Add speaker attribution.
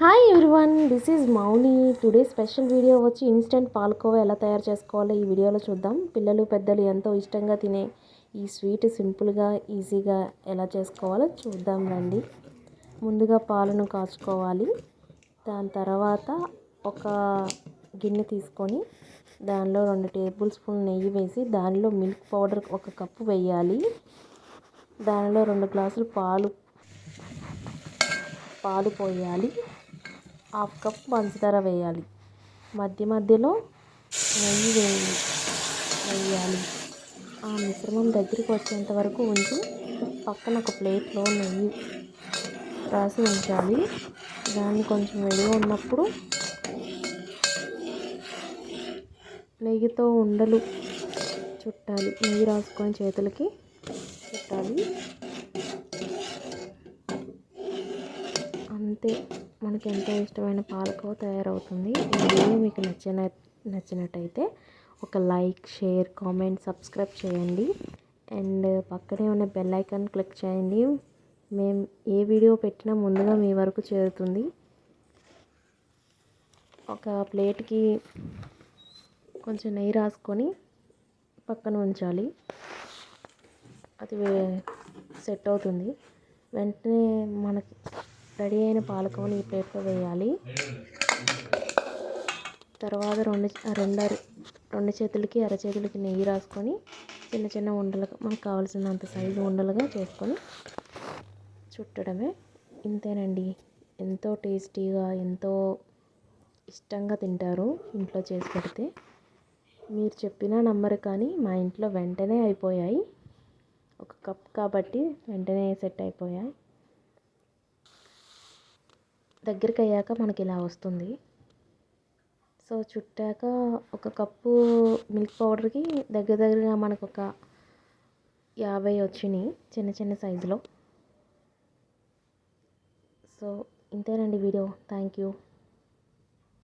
Speaker 1: Hi everyone, this is Mouni. Today special video వచ్చి instant palkova ఎలా తయారు చేసుకోవాలో ఈ వీడియోలో చూద్దాం. పిల్లలు పెద్దలు ఎంతో ఇష్టంగా తినే ఈ స్వీట్ సింపుల్గా ఈజీగా ఎలా చేసుకోవాలో చూద్దాం రండి. ముందుగా పాలను కాచుకోవాలి. దాని తర్వాత ఒక గిన్నె తీసుకొని దానిలో 2 టేబుల్ స్పూన్ నెయ్యి వేసి దానిలో మిల్క్ పౌడర్ 1 కప్పు వేయాలి. దానిలో 2 గ్లాసులు పాలు పోయాలి. 1/2 కప్ పంచదార వేయాలి. మధ్య మధ్యలో నెయ్యి వేయాలి. ఆ మిశ్రమం దగ్గరికి వచ్చేంత వరకు ఉంచి పక్కన ఒక ప్లేట్లో నెయ్యి రాసి ఉంచాలి. దాన్ని కొంచెం వేడిగా ఉన్నప్పుడు నెయ్యితో ఉండలు చుట్టాలి. నెయ్యి రాసుకొని చేతులకి చుట్టాలి. అంతే, మనకి ఎంతో ఇష్టమైన పాలకోవా తయారవుతుంది. ఈ వీడియో మీకు నచ్చినట్టయితే ఒక లైక్, షేర్, కామెంట్, సబ్స్క్రైబ్ చేయండి. అండ్ పక్కనే ఉన్న బెల్ ఐకాన్ క్లిక్ చేయండి. మేము ఏ వీడియో పెట్టినా ముందుగా మీ వరకు చేరుతుంది. ఒక ప్లేట్కి కొంచెం నెయ్యి రాసుకొని పక్కన ఉంచాలి. అది సెట్ అవుతుంది. వెంటనే మనకి రెడీ అయిన పాలకోవని ఈ ప్లేట్లో వేయాలి. తర్వాత రెండు చేతులకి అరచేతులకి నెయ్యి రాసుకొని చిన్న చిన్న ఉండలుగా మనకు కావాల్సినంత సైజు ఉండలుగా చేసుకొని చుట్టడమే. ఇంతేనండి. ఎంతో టేస్టీగా, ఎంతో ఇష్టంగా తింటారు ఇంట్లో చేసి పెడితే. మీరు చెప్పినా నమ్మరు, కానీ మా ఇంట్లో వెంటనే అయిపోయాయి. 1 కప్ కాబట్టి వెంటనే సెట్ అయిపోయాయి. దగ్గరికి అయ్యాక మనకి ఇలా వస్తుంది. సో చుట్టాక 1 కప్పు మిల్క్ పౌడర్కి దగ్గరగా మనకు ఒక 50 వచ్చినాయి చిన్న చిన్న సైజులో. సో ఇంతేనండి వీడియో. Thank you.